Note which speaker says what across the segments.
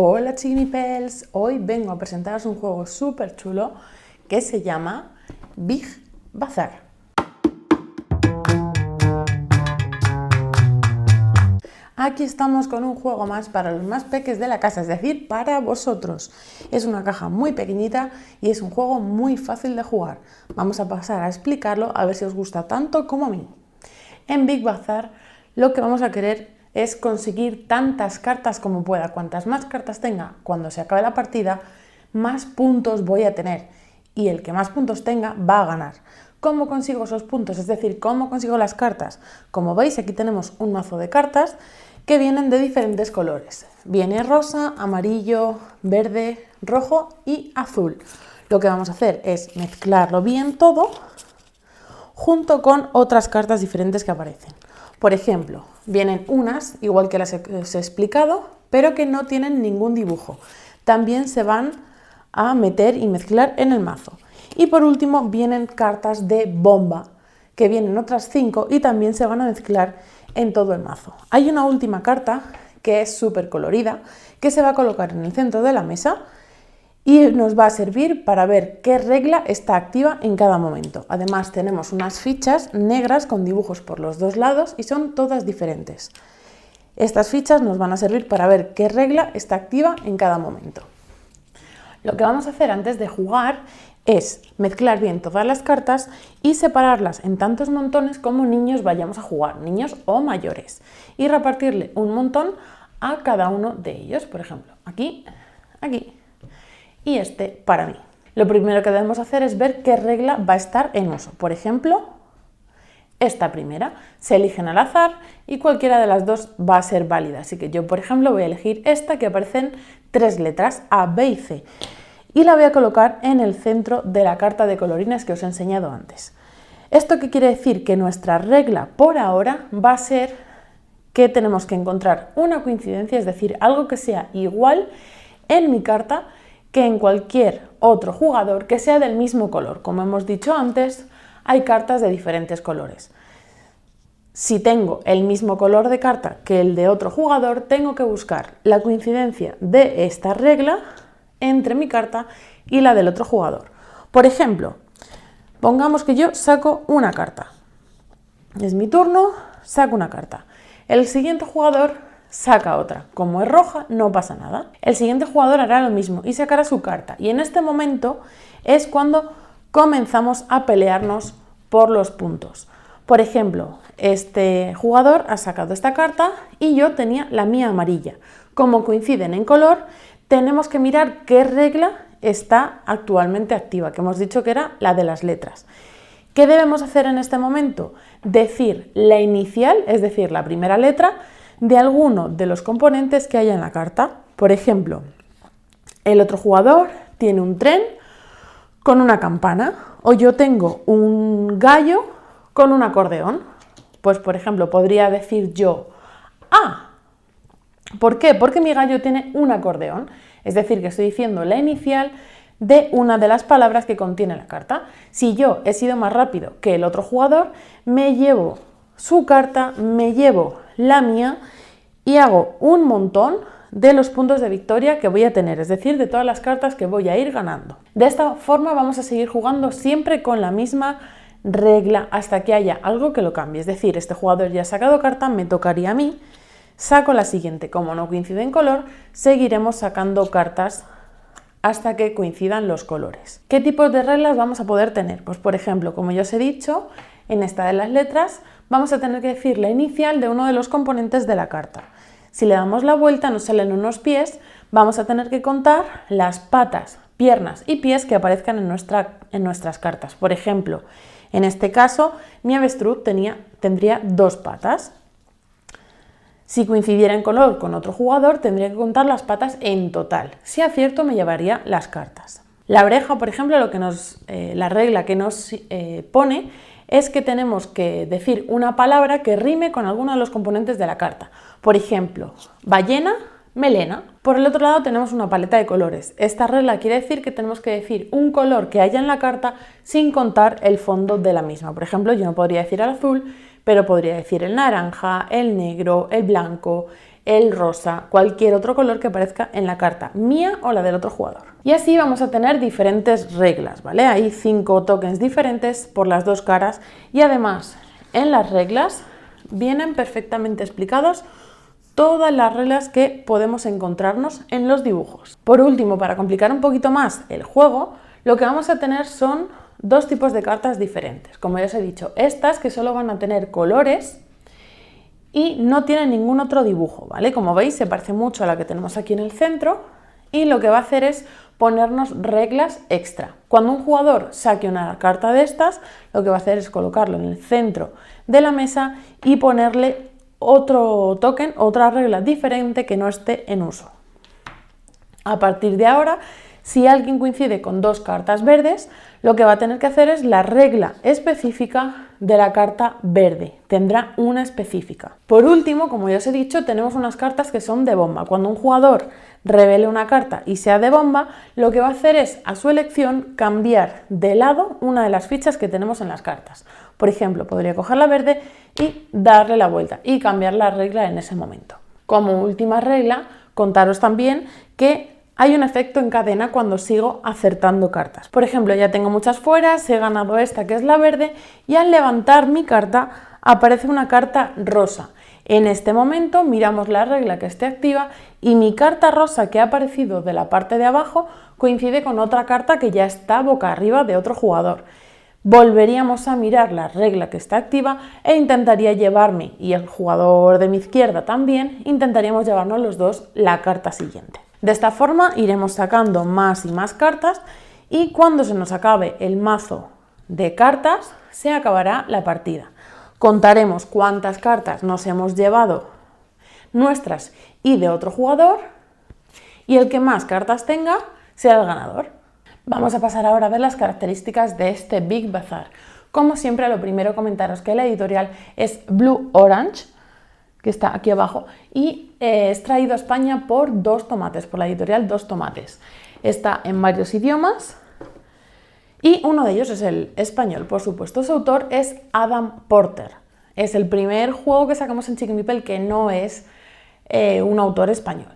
Speaker 1: Hola Chinipels, hoy vengo a presentaros un juego súper chulo que se llama Big Bazaar. Aquí estamos con un juego más para los más peques de la casa, es decir, para vosotros. Es una caja muy pequeñita y es un juego muy fácil de jugar. Vamos a pasar a explicarlo a ver si os gusta tanto como a mí. En Big Bazaar lo que vamos a querer es conseguir tantas cartas como pueda. Cuantas más cartas tenga cuando se acabe la partida, más puntos voy a tener. Y el que más puntos tenga va a ganar. ¿Cómo consigo esos puntos? Es decir, ¿cómo consigo las cartas? Como veis, aquí tenemos un mazo de cartas que vienen de diferentes colores. Viene rosa, amarillo, verde, rojo y azul. Lo que vamos a hacer es mezclarlo bien todo junto con otras cartas diferentes que aparecen. Por ejemplo, vienen unas, igual que las os he explicado, pero que no tienen ningún dibujo. También se van a meter y mezclar en el mazo. Y por último vienen cartas de bomba, que vienen otras 5 y también se van a mezclar en todo el mazo. Hay una última carta que es súper colorida, que se va a colocar en el centro de la mesa y nos va a servir para ver qué regla está activa en cada momento. Además tenemos unas fichas negras con dibujos por los dos lados y son todas diferentes. Estas fichas nos van a servir para ver qué regla está activa en cada momento. Lo que vamos a hacer antes de jugar es mezclar bien todas las cartas y separarlas en tantos montones como niños vayamos a jugar, niños o mayores, y repartirle un montón a cada uno de ellos. Por ejemplo, aquí, aquí y este para mí. Lo primero que debemos hacer es ver qué regla va a estar en uso. Por ejemplo, esta primera se eligen al azar y cualquiera de las dos va a ser válida. Así que yo, por ejemplo, voy a elegir esta que aparecen 3 letras, A, B y C. Y la voy a colocar en el centro de la carta de colorines que os he enseñado antes. ¿Esto qué quiere decir? Que nuestra regla por ahora va a ser que tenemos que encontrar una coincidencia, es decir, algo que sea igual en mi carta que en cualquier otro jugador que sea del mismo color. Como hemos dicho antes, hay cartas de diferentes colores. Si tengo el mismo color de carta que el de otro jugador, tengo que buscar la coincidencia de esta regla entre mi carta y la del otro jugador. Por ejemplo, pongamos que yo saco una carta. Es mi turno, saco una carta. El siguiente jugador saca otra. Como es roja, no pasa nada. El siguiente jugador hará lo mismo y sacará su carta. Y en este momento es cuando comenzamos a pelearnos por los puntos. Por ejemplo, este jugador ha sacado esta carta y yo tenía la mía amarilla. Como coinciden en color, tenemos que mirar qué regla está actualmente activa, que hemos dicho que era la de las letras. ¿Qué debemos hacer en este momento? Decir la inicial, es decir, la primera letra de alguno de los componentes que haya en la carta. Por ejemplo, el otro jugador tiene un tren con una campana, o yo tengo un gallo con un acordeón. Pues, por ejemplo, podría decir yo A. ¿Por qué? Porque mi gallo tiene un acordeón, es decir, que estoy diciendo la inicial de una de las palabras que contiene la carta. Si yo he sido más rápido que el otro jugador, me llevo su carta, me llevo la mía y hago un montón de los puntos de victoria que voy a tener, es decir, de todas las cartas que voy a ir ganando. De esta forma vamos a seguir jugando siempre con la misma regla hasta que haya algo que lo cambie. Es decir, este jugador ya ha sacado carta, me tocaría a mí. Saco la siguiente, como no coincide en color, seguiremos sacando cartas hasta que coincidan los colores. ¿Qué tipos de reglas vamos a poder tener? Pues por ejemplo, como ya os he dicho, en esta de las letras vamos a tener que decir la inicial de uno de los componentes de la carta. Si le damos la vuelta, nos salen unos pies, vamos a tener que contar las patas, piernas y pies que aparezcan en nuestras cartas. Por ejemplo, en este caso, mi avestruz tendría 2 patas. Si coincidiera en color con otro jugador, tendría que contar las patas en total. Si acierto, me llevaría las cartas. La oreja, por ejemplo, la regla que nos pone es que tenemos que decir una palabra que rime con alguno de los componentes de la carta. Por ejemplo, ballena, melena. Por el otro lado tenemos una paleta de colores. Esta regla quiere decir que tenemos que decir un color que haya en la carta sin contar el fondo de la misma. Por ejemplo, yo no podría decir el azul, pero podría decir el naranja, el negro, el blanco, el rosa, cualquier otro color que aparezca en la carta, mía o la del otro jugador. Y así vamos a tener diferentes reglas, ¿vale? Hay 5 tokens diferentes por las 2 caras y además en las reglas vienen perfectamente explicados todas las reglas que podemos encontrarnos en los dibujos. Por último, para complicar un poquito más el juego, lo que vamos a tener son 2 tipos de cartas diferentes. Como ya os he dicho, estas que solo van a tener colores y no tienen ningún otro dibujo, ¿vale? Como veis, se parece mucho a la que tenemos aquí en el centro y lo que va a hacer es ponernos reglas extra. Cuando un jugador saque una carta de estas, lo que va a hacer es colocarlo en el centro de la mesa y ponerle otro token, otra regla diferente que no esté en uso. A partir de ahora, si alguien coincide con 2 cartas verdes, lo que va a tener que hacer es la regla específica de la carta verde. Tendrá una específica. Por último, como ya os he dicho, tenemos unas cartas que son de bomba. Cuando un jugador revele una carta y sea de bomba, lo que va a hacer es, a su elección, cambiar de lado una de las fichas que tenemos en las cartas. Por ejemplo, podría coger la verde y darle la vuelta y cambiar la regla en ese momento. Como última regla, contaros también que hay un efecto en cadena cuando sigo acertando cartas. Por ejemplo, ya tengo muchas fuera, he ganado esta que es la verde y al levantar mi carta aparece una carta rosa. En este momento miramos la regla que esté activa y mi carta rosa que ha aparecido de la parte de abajo coincide con otra carta que ya está boca arriba de otro jugador. Volveríamos a mirar la regla que está activa e intentaría llevarme, y el jugador de mi izquierda también, intentaríamos llevarnos los dos la carta siguiente. De esta forma iremos sacando más y más cartas y cuando se nos acabe el mazo de cartas se acabará la partida. Contaremos cuántas cartas nos hemos llevado nuestras y de otro jugador y el que más cartas tenga será el ganador. Vamos a pasar ahora a ver las características de este Big Bazaar. Como siempre, lo primero comentaros que la editorial es Blue Orange, que está aquí abajo, y es traído a España por Dos Tomates, por la editorial Dos Tomates. Está en varios idiomas y uno de ellos es el español, por supuesto. Su autor es Adam Porter. Es el primer juego que sacamos en Chicken People que no es un autor español.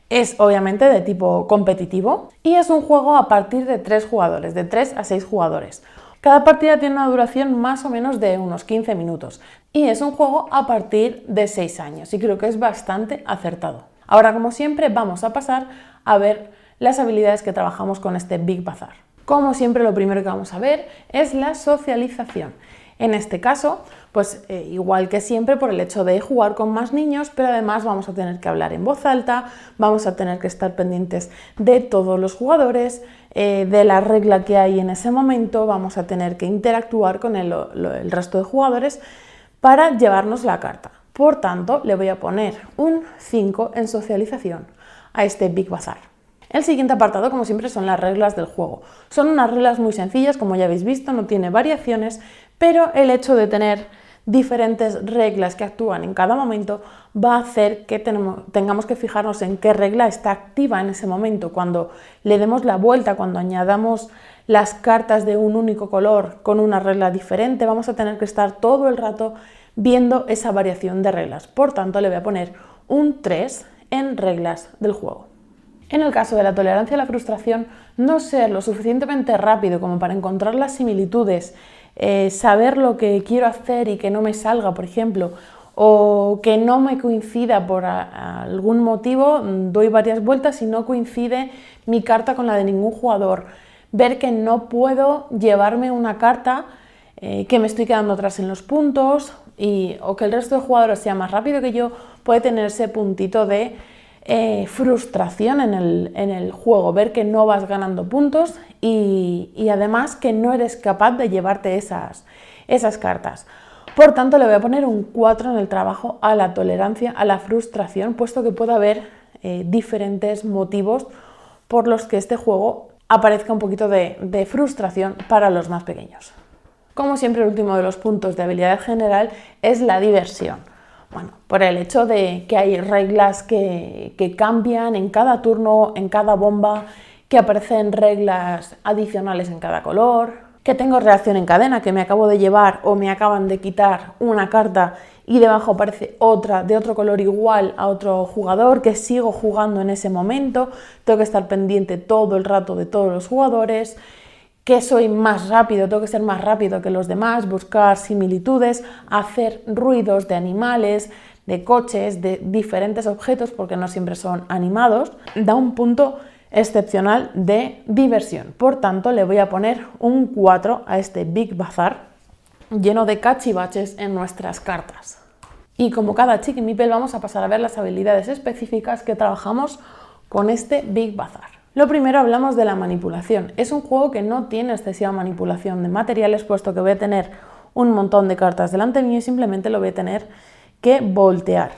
Speaker 1: Es obviamente de tipo competitivo y es un juego a partir de 3 jugadores, de 3 a 6 jugadores. Cada partida tiene una duración más o menos de unos 15 minutos y es un juego a partir de 6 años y creo que es bastante acertado. Ahora, como siempre, vamos a pasar a ver las habilidades que trabajamos con este Big Bazaar. Como siempre, lo primero que vamos a ver es la socialización. En este caso, pues igual que siempre, por el hecho de jugar con más niños, pero además vamos a tener que hablar en voz alta, vamos a tener que estar pendientes de todos los jugadores, de la regla que hay en ese momento, vamos a tener que interactuar con el resto de jugadores para llevarnos la carta. Por tanto, le voy a poner un 5 en socialización a este Big Bazaar. El siguiente apartado, como siempre, son las reglas del juego. Son unas reglas muy sencillas, como ya habéis visto, no tiene variaciones, pero el hecho de tener diferentes reglas que actúan en cada momento va a hacer que tengamos que fijarnos en qué regla está activa en ese momento. Cuando le demos la vuelta, cuando añadamos las cartas de un único color con una regla diferente, vamos a tener que estar todo el rato viendo esa variación de reglas. Por tanto, le voy a poner un 3 en reglas del juego. En el caso de la tolerancia a la frustración, no ser lo suficientemente rápido como para encontrar las similitudes, saber lo que quiero hacer y que no me salga, por ejemplo, o que no me coincida por algún motivo, doy varias vueltas y no coincide mi carta con la de ningún jugador. Ver que no puedo llevarme una carta, que me estoy quedando atrás en los puntos o que el resto de jugadores sea más rápido que yo, puede tener ese puntito de frustración en el juego, ver que no vas ganando puntos y además que no eres capaz de llevarte esas cartas. Por tanto, le voy a poner un 4 en el trabajo a la tolerancia a la frustración, puesto que puede haber diferentes motivos por los que este juego aparezca un poquito de frustración para los más pequeños. Como siempre, el último de los puntos de habilidad general es la diversión. Bueno, por el hecho de que hay reglas que cambian en cada turno, en cada bomba, que aparecen reglas adicionales en cada color, que tengo reacción en cadena, que me acabo de llevar o me acaban de quitar una carta y debajo aparece otra de otro color igual a otro jugador, que sigo jugando en ese momento, tengo que estar pendiente todo el rato de todos los jugadores, que soy más rápido, tengo que ser más rápido que los demás, buscar similitudes, hacer ruidos de animales, de coches, de diferentes objetos, porque no siempre son animados, da un punto excepcional de diversión. Por tanto, le voy a poner un 4 a este Big Bazaar lleno de cachivaches en nuestras cartas. Y como cada Chiqui Meeple, vamos a pasar a ver las habilidades específicas que trabajamos con este Big Bazaar. Lo primero, hablamos de la manipulación. Es un juego que no tiene excesiva manipulación de materiales, puesto que voy a tener un montón de cartas delante mío y simplemente lo voy a tener que voltear.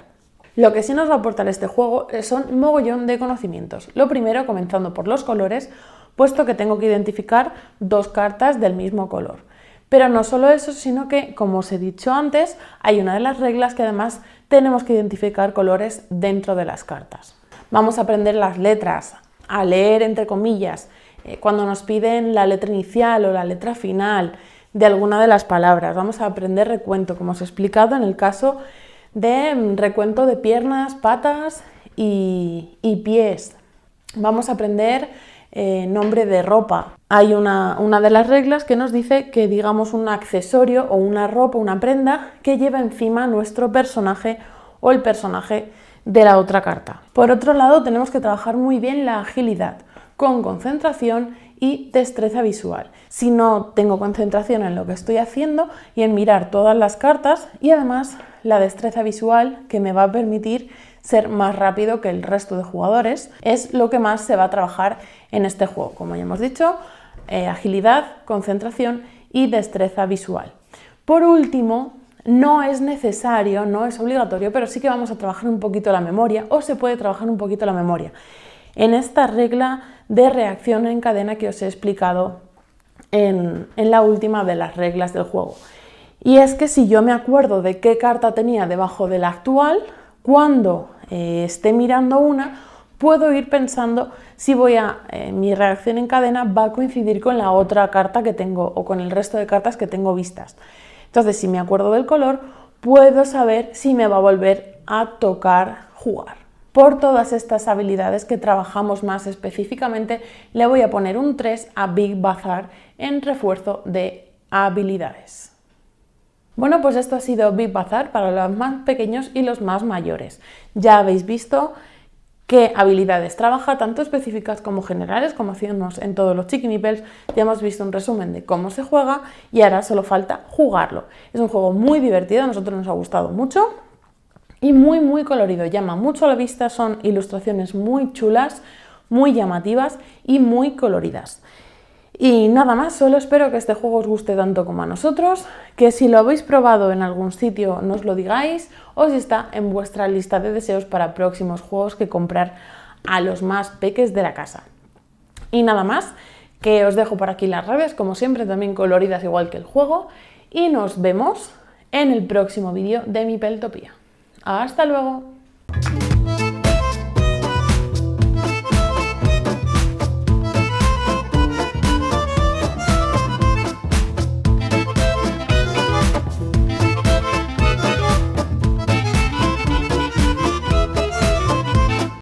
Speaker 1: Lo que sí nos va a aportar este juego son mogollón de conocimientos. Lo primero, comenzando por los colores, puesto que tengo que identificar dos cartas del mismo color. Pero no solo eso, sino que, como os he dicho antes, hay una de las reglas que además tenemos que identificar colores dentro de las cartas. Vamos a aprender las letras, a leer entre comillas, cuando nos piden la letra inicial o la letra final de alguna de las palabras. Vamos a aprender recuento, como os he explicado en el caso de recuento de piernas, patas y pies. Vamos a aprender nombre de ropa. Hay una de las reglas que nos dice que digamos un accesorio o una ropa, una prenda que lleva encima nuestro personaje o el personaje de la otra carta. Por otro lado, tenemos que trabajar muy bien la agilidad, con concentración y destreza visual. Si no tengo concentración en lo que estoy haciendo y en mirar todas las cartas, y además la destreza visual, que me va a permitir ser más rápido que el resto de jugadores, es lo que más se va a trabajar en este juego. Como ya hemos dicho, agilidad, concentración y destreza visual. Por último, no es necesario, no es obligatorio, pero sí que vamos a trabajar un poquito la memoria, o se puede trabajar un poquito la memoria, en esta regla de reacción en cadena que os he explicado en la última de las reglas del juego. Y es que si yo me acuerdo de qué carta tenía debajo de la actual, cuando esté mirando una, puedo ir pensando si mi reacción en cadena va a coincidir con la otra carta que tengo o con el resto de cartas que tengo vistas. Entonces, si me acuerdo del color, puedo saber si me va a volver a tocar jugar. Por todas estas habilidades que trabajamos más específicamente, le voy a poner un 3 a Big Bazaar en refuerzo de habilidades. Bueno, pues esto ha sido Big Bazaar para los más pequeños y los más mayores. Ya habéis visto qué habilidades trabaja, tanto específicas como generales, como hacíamos en todos los Chiqui Meeples. Ya hemos visto un resumen de cómo se juega y ahora solo falta jugarlo. Es un juego muy divertido, a nosotros nos ha gustado mucho y muy colorido. Llama mucho a la vista, son ilustraciones muy chulas, muy llamativas y muy coloridas. Y nada más, solo espero que este juego os guste tanto como a nosotros, que si lo habéis probado en algún sitio nos lo digáis, o si está en vuestra lista de deseos para próximos juegos que comprar a los más peques de la casa. Y nada más, que os dejo por aquí las redes, como siempre, también coloridas igual que el juego, y nos vemos en el próximo vídeo de Meepletopía. ¡Hasta luego!